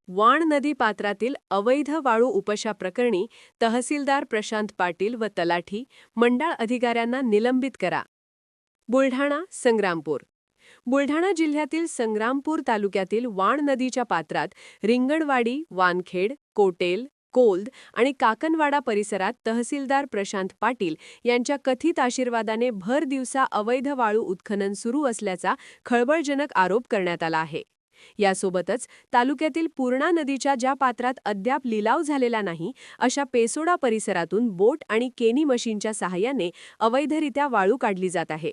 वाण नदी पात्रातील अवैध वाळू उपसा प्रकरणी तहसीलदार प्रशांत पाटील व तलाठी मंडळ अधिकाऱ्यांना निलंबित करा. बुलढाणा, संग्रामपूर. बुलढाणा जिल्ह्यातील संग्रामपूर तालुक्यातील वाण नदीच्या पात्रात रिंगणवाडी, वानखेड, कोटेल, कोल्द आणि काकनवाडा परिसरात तहसीलदार प्रशांत पाटील यांच्या कथित आशीर्वादाने भर दिवसा अवैध वाळू उत्खनन सुरू असल्याचा खळबळजनक आरोप करण्यात आला आहे. यासोबतच तालुक्यातील पूर्णा नदीच्या ज्या पात्रात अद्याप लिलाव झालेला नाही अशा पेसोडा परिसरातून बोट आणि केनी मशीनच्या सहाय्याने अवैधरित्या वाळू काढली जात आहे.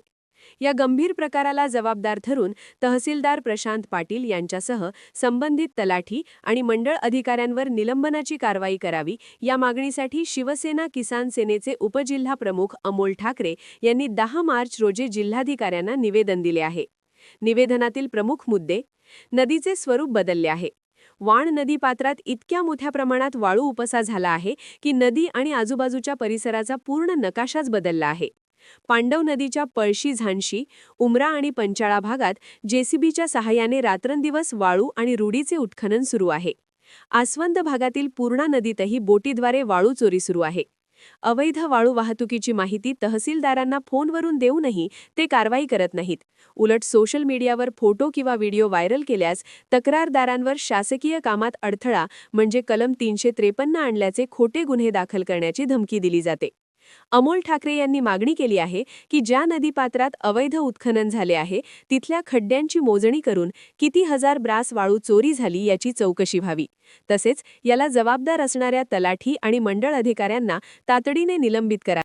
या गंभीर प्रकाराला जबाबदार धरून तहसीलदार प्रशांत पाटील यांच्यासह संबंधित तलाठी आणि मंडळ अधिकाऱ्यांवर निलंबनाची कारवाई करावी या मागणीसाठी शिवसेना किसान सेनेचे उपजिल्हा प्रमुख अमोल ठाकरे यांनी 10 मार्च रोजी जिल्हाधिकाऱ्यांना निवेदन दिले आहे. निवेदनातील प्रमुख मुद्दे: नदीचे स्वरूप बदलले आहे. वाण नदी पात्रात इतक्या मोठ्या प्रमाणात वाळू उपसा झाला आहे की नदी आणि आजूबाजूच्या परिसराचा पूर्ण नकाशाच बदलला आहे. पांडव नदीच्या पळशी, झांशी, उमरा आणि पंचाळा भागात जेसीबीच्या सहाय्याने रात्रंदिवस वाळू आणि रुडीचे उत्खनन सुरू आहे. आसवंद भागातील पूर्णा नदीतही बोटीद्वारे वाळू चोरी सुरू आहे. अवैध वाळू वाहतुकीची माहिती तहसीलदारांना फोनवरून देऊनही ते कारवाई करत नाहीत. उलट सोशल मीडियावर फोटो किंवा व्हिडिओ व्हायरल केल्यास तक्रारदारांवर शासकीय कामात अडथळा म्हणजे कलम 353 आणल्याचे खोटे गुन्हे दाखल करण्याची धमकी दिली जाते. अमोल ठाकरे यांनी मागणी केली आहे की ज्या नदीपात्रात अवैध उत्खनन झाले आहे तिथल्या खड्ड्यांची मोजणी करून किती हजार ब्रास वाळू चोरी झाली याची चौकशी व्हावी. तसेच याला जबाबदार असणाऱ्या तलाठी आणि मंडळ अधिकाऱ्यांना तातडीने निलंबित करा.